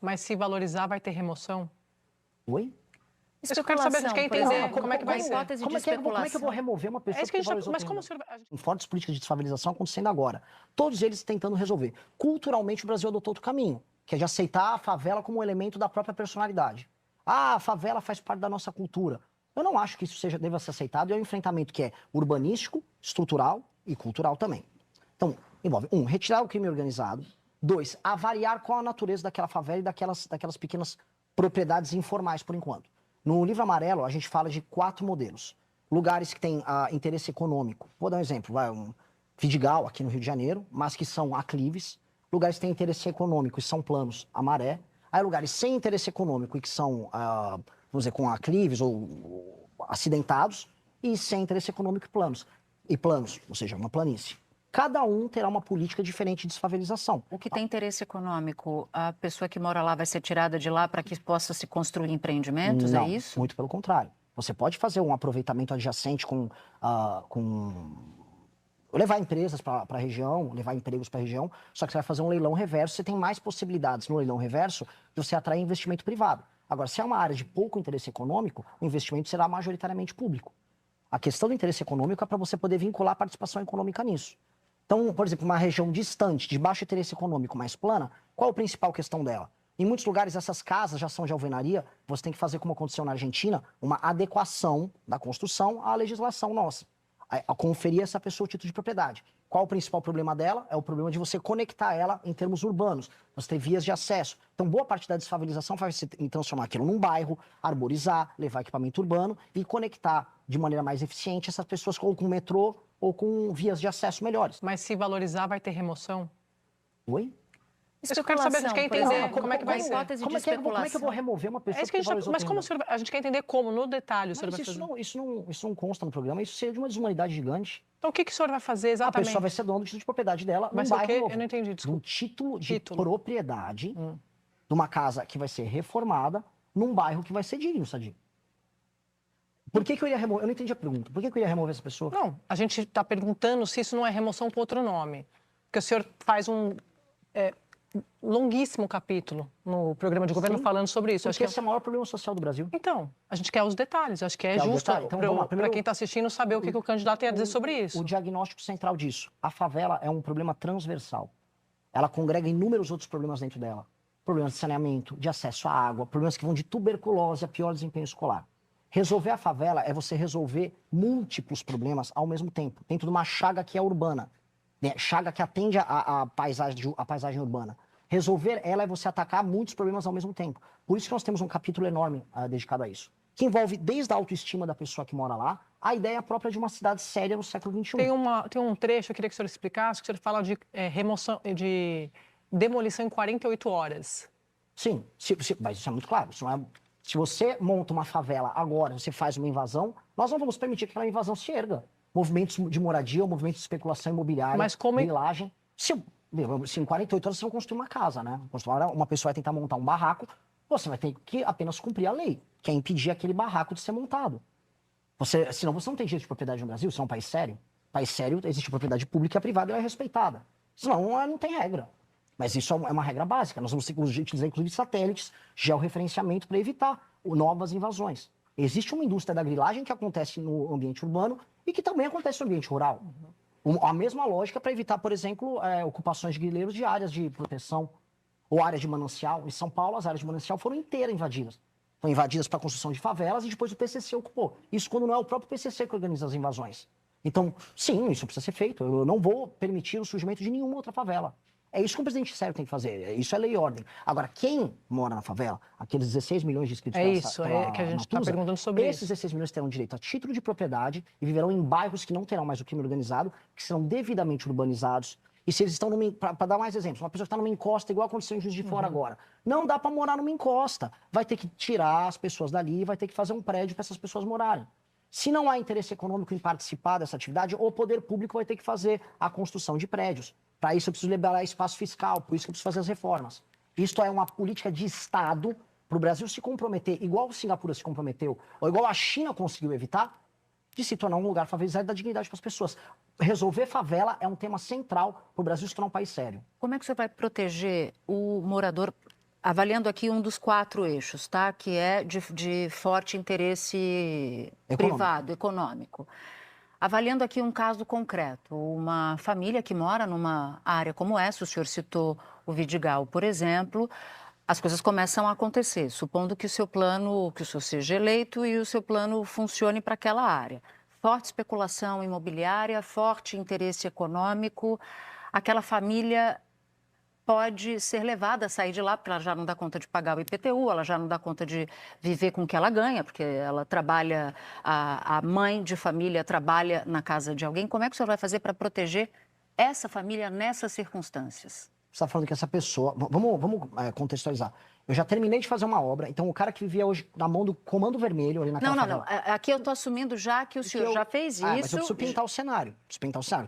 Mas se valorizar, vai ter remoção? Oi? Isso que eu quero saber, a gente quer entender como é que vai ser. Como é que eu vou remover uma pessoa É isso que a gente valorizou mas o como o terreno? senhor... Tem fortes políticas de desfavelização acontecendo agora. Todos eles tentando resolver. Culturalmente, o Brasil adotou outro caminho, que é de aceitar a favela como um elemento da própria personalidade. Ah, a favela faz parte da nossa cultura. Eu não acho que isso deva ser aceitado. É um enfrentamento que é urbanístico, estrutural e cultural também. Então, envolve, retirar o crime organizado. 2, avaliar qual a natureza daquela favela e daquelas pequenas propriedades informais, por enquanto. No livro amarelo, a gente fala de 4 modelos. Lugares que têm interesse econômico. Vou dar um exemplo. Vidigal, aqui no Rio de Janeiro, mas que são aclives. Lugares que têm interesse econômico e são planos, a maré. Aí lugares sem interesse econômico e que são, vamos dizer, com aclives ou acidentados. E sem interesse econômico e planos, ou seja, uma planície. Cada um terá uma política diferente de desfavelização. O que tem interesse econômico, a pessoa que mora lá vai ser tirada de lá para que possa se construir empreendimentos, Não, é isso? muito pelo contrário. Você pode fazer um aproveitamento adjacente levar empresas para a região, levar empregos para a região, só que você vai fazer um leilão reverso, você tem mais possibilidades no leilão reverso de você atrair investimento privado. Agora, se é uma área de pouco interesse econômico, o investimento será majoritariamente público. A questão do interesse econômico é para você poder vincular a participação econômica nisso. Então, por exemplo, uma região distante, de baixo interesse econômico, mais plana, qual a principal questão dela? Em muitos lugares, essas casas já são de alvenaria, você tem que fazer, como aconteceu na Argentina, uma adequação da construção à legislação nossa. A conferir a essa pessoa o título de propriedade. Qual o principal problema dela? É o problema de você conectar ela em termos urbanos. Você ter vias de acesso. Então, boa parte da desfavelização vai ser transformar aquilo num bairro, arborizar, levar equipamento urbano e conectar de maneira mais eficiente essas pessoas ou com metrô ou com vias de acesso melhores. Mas se valorizar, vai ter remoção? Oi? Isso que eu quero saber, a gente quer entender como é que vai ser. Como é que eu vou remover uma pessoa É isso que a gente valorizou o mas como o terreno? senhor, a gente quer entender como, no detalhe, o senhor Mas vai fazer. isso não consta no programa, isso seria de uma desumanidade gigante. Então o que o senhor vai fazer A exatamente? pessoa vai ser dona do título de propriedade dela Vai num ser o bairro quê? novo. Eu não entendi, desculpa. Um título de propriedade de uma casa que vai ser reformada num bairro que vai ser digno, Sadio. Por que eu iria remover? Eu não entendi a pergunta. Por que eu iria remover essa pessoa? Não, a gente está perguntando se isso não é remoção com outro nome. Porque o senhor faz um longuíssimo capítulo no programa de governo falando sobre isso. Porque esse é o maior problema social do Brasil. Então, a gente quer os detalhes. Acho que é Quer o justo detalhe? Então, para quem está assistindo saber o que o candidato ia dizer sobre isso. O diagnóstico central disso. A favela é um problema transversal. Ela congrega inúmeros outros problemas dentro dela. Problemas de saneamento, de acesso à água, problemas que vão de tuberculose a pior desempenho escolar. Resolver a favela é você resolver múltiplos problemas ao mesmo tempo, dentro de uma chaga que é urbana, né? Chaga que atende a paisagem urbana. Resolver ela é você atacar muitos problemas ao mesmo tempo. Por isso que nós temos um capítulo enorme dedicado a isso, que envolve desde a autoestima da pessoa que mora lá, a ideia própria de uma cidade séria no século XXI. Tem um trecho, eu queria que o senhor explicasse, que o senhor fala de remoção, de demolição em 48 horas. Sim, mas isso é muito claro. Isso não é... Se você monta uma favela agora, você faz uma invasão, nós não vamos permitir que aquela invasão se erga. Movimentos de moradia, movimentos de especulação imobiliária, grilagem. Se em 48 horas você não construir uma casa, né? Uma pessoa vai tentar montar um barraco, você vai ter que apenas cumprir a lei, que é impedir aquele barraco de ser montado. Senão você não tem direito de propriedade no Brasil, você é um país sério. País sério, existe propriedade pública e a privada é respeitada. Senão não tem regra. Mas isso é uma regra básica. Nós vamos utilizar, inclusive, satélites, georreferenciamento para evitar novas invasões. Existe uma indústria da grilagem que acontece no ambiente urbano e que também acontece no ambiente rural. A mesma lógica para evitar, por exemplo, ocupações de grileiros de áreas de proteção ou áreas de manancial. Em São Paulo, as áreas de manancial foram inteiras invadidas. Foram invadidas para a construção de favelas e depois o PCC ocupou. Isso quando não é o próprio PCC que organiza as invasões. Então, sim, isso precisa ser feito. Eu não vou permitir o surgimento de nenhuma outra favela. É isso que um presidente sério tem que fazer. Isso é lei e ordem. Agora, quem mora na favela, aqueles 16 milhões de inscritos que a gente está perguntando sobre esses 16 milhões terão direito a título de propriedade e viverão em bairros que não terão mais o crime organizado, que serão devidamente urbanizados. E se eles estão para dar mais exemplos, uma pessoa que está numa encosta, igual aconteceu em Juiz de Fora agora, não dá para morar numa encosta. Vai ter que tirar as pessoas dali, vai ter que fazer um prédio para essas pessoas morarem. Se não há interesse econômico em participar dessa atividade, o poder público vai ter que fazer a construção de prédios. Para isso eu preciso liberar espaço fiscal, por isso que eu preciso fazer as reformas. Isto é uma política de Estado para o Brasil se comprometer, igual Singapura se comprometeu, ou igual a China conseguiu evitar, de se tornar um lugar favelizado e dar dignidade para as pessoas. Resolver favela é um tema central para o Brasil se tornar um país sério. Como é que você vai proteger o morador avaliando aqui um dos 4 eixos, tá? Que é de forte interesse privado, econômico. Avaliando aqui um caso concreto, uma família que mora numa área como essa, o senhor citou o Vidigal, por exemplo, as coisas começam a acontecer, supondo que o seu plano, que o senhor seja eleito e o seu plano funcione para aquela área. Forte especulação imobiliária, forte interesse econômico, aquela família pode ser levada a sair de lá, porque ela já não dá conta de pagar o IPTU, ela já não dá conta de viver com o que ela ganha, porque ela trabalha, a mãe de família trabalha na casa de alguém. Como é que o senhor vai fazer para proteger essa família nessas circunstâncias? Você está falando que essa pessoa... Vamos contextualizar. Eu já terminei de fazer uma obra, então o cara que vivia hoje na mão do Comando Vermelho, ali naquela favela... Não. Aqui eu estou assumindo já que o senhor já fez isso... Mas eu preciso pintar o cenário.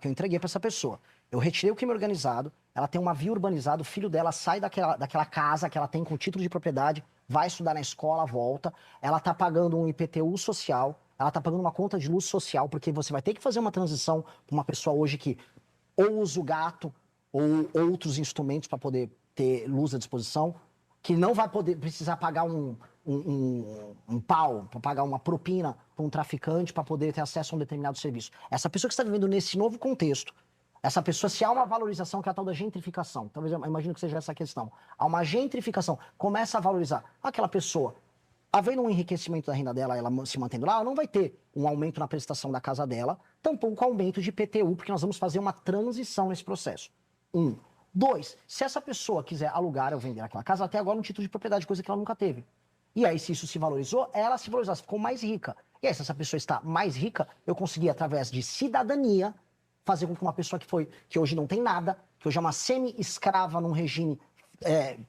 Que eu entreguei para essa pessoa. Eu retirei o crime organizado, ela tem uma via urbanizada, o filho dela sai daquela casa que ela tem com título de propriedade, vai estudar na escola, volta, ela está pagando um IPTU social, ela está pagando uma conta de luz social, porque você vai ter que fazer uma transição para uma pessoa hoje que ou usa o gato ou outros instrumentos para poder ter luz à disposição, que não vai poder precisar pagar um pau, para pagar uma propina para um traficante para poder ter acesso a um determinado serviço. Essa pessoa que está vivendo nesse novo contexto, essa pessoa, se há uma valorização, que é a tal da gentrificação, talvez eu imagino que seja essa a questão, há uma gentrificação, começa a valorizar aquela pessoa, havendo um enriquecimento da renda dela, ela se mantendo lá, ela não vai ter um aumento na prestação da casa dela, tampouco aumento de IPTU, porque nós vamos fazer uma transição nesse processo. 1. 2. Se essa pessoa quiser alugar ou vender aquela casa, até agora um título de propriedade, coisa que ela nunca teve. E aí, se isso se valorizou, ela se valorizou, ficou mais rica. E aí, se essa pessoa está mais rica, eu consegui, através de cidadania, fazer com que uma pessoa que hoje não tem nada, que hoje é uma semi-escrava num regime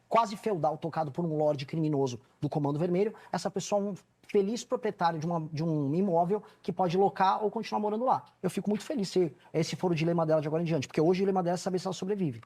quase feudal, tocado por um lorde criminoso do Comando Vermelho, essa pessoa é um feliz proprietário de um imóvel que pode locar ou continuar morando lá. Eu fico muito feliz se esse for o dilema dela de agora em diante, porque hoje o dilema dela é saber se ela sobrevive.